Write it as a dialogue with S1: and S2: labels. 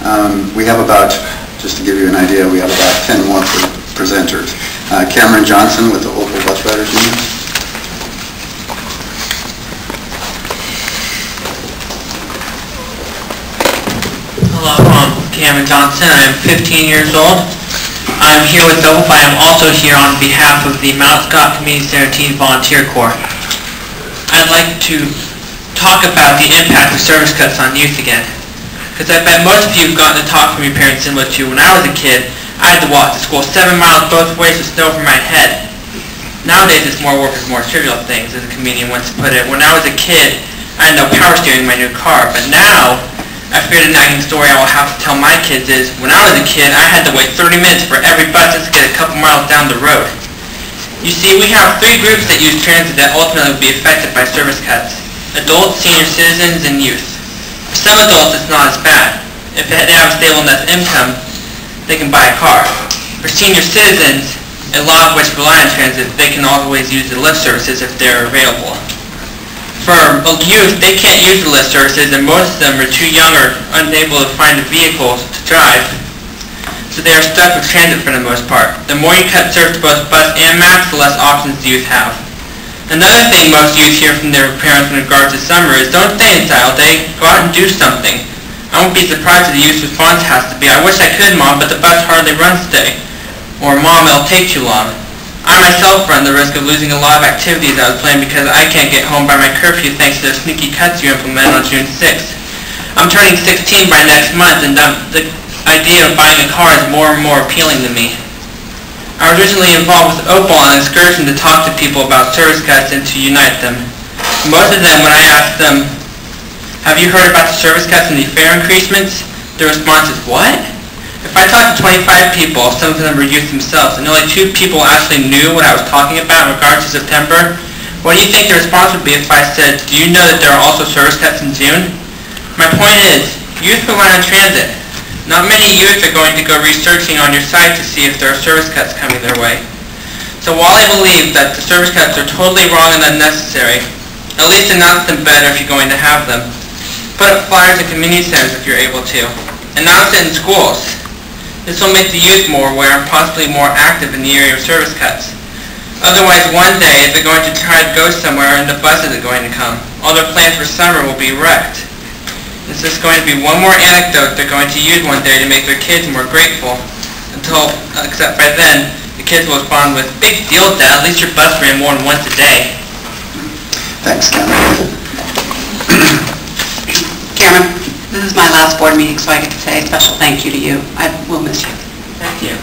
S1: We have about, just to give you an idea, we have about 10 more presenters. Cameron Johnson with the Opal Bus Riders Union.
S2: Hello, I'm Cameron Johnson. I'm 15 years old. I'm here with OPAL. I am also here on behalf of the Mount Scott Community Center Teen Volunteer Corps. I'd like to talk about the impact of service cuts on youth again. Because I bet most of you have gotten to talk from your parents similar to when I was a kid. I had to walk to school 7 miles both ways with snow over my head. Nowadays it's more work for more trivial things, as a comedian once put it. When I was a kid, I had no power steering in my new car, but now I figured a nagging story I will have to tell my kids is, when I was a kid, I had to wait 30 minutes for every bus just to get a couple miles down the road. You see, we have 3 groups that use transit that ultimately will be affected by service cuts: adults, senior citizens, and youth. For some adults, it's not as bad. If they have a stable enough income, they can buy a car. For senior citizens, a lot of which rely on transit, they can always use the Lyft services if they're available. For youth, they can't use the Lyft services, and most of them are too young or unable to find a vehicle to drive, so they are stuck with transit for the most part. The more you cut service to both bus and MAX, the less options the youth have. Another thing most youth hear from their parents in regards to summer is, don't stay inside all day, go out and do something. I won't be surprised if the youth's response has to be, I wish I could, Mom, but the bus hardly runs today. Or, Mom, it'll take too long. I myself run the risk of losing a lot of activities I was planning because I can't get home by my curfew thanks to the sneaky cuts you implemented on June 6th. I'm turning 16 by next month, and the idea of buying a car is more and more appealing to me. I was originally involved with OPAL on an excursion to talk to people about service cuts and to unite them. Most of them, when I asked them, have you heard about the service cuts and the fare increasements? The response is, what? If I talked to 25 people, some of them were youth themselves, and only 2 people actually knew what I was talking about in regards to September, what do you think the response would be if I said, do you know that there are also service cuts in June? My point is, youth rely on transit. Not many youth are going to go researching on your site to see if there are service cuts coming their way. So while I believe that the service cuts are totally wrong and unnecessary, at least announce them better if you're going to have them. Put up flyers in community centers if you're able to. Announce it in schools. This will make the youth more aware and possibly more active in the area of service cuts. Otherwise, one day, they're going to try to go somewhere and the bus isn't going to come. All their plans for summer will be wrecked. This is going to be one more anecdote they're going to use one day to make their kids more grateful. Except by then, the kids will respond with, big deal, Dad, at least your bus ran more than once a day.
S1: Thanks, Cameron.
S3: Cameron, this is my last board meeting, so I get to say a special thank you to you. I will miss you.
S2: Thank you.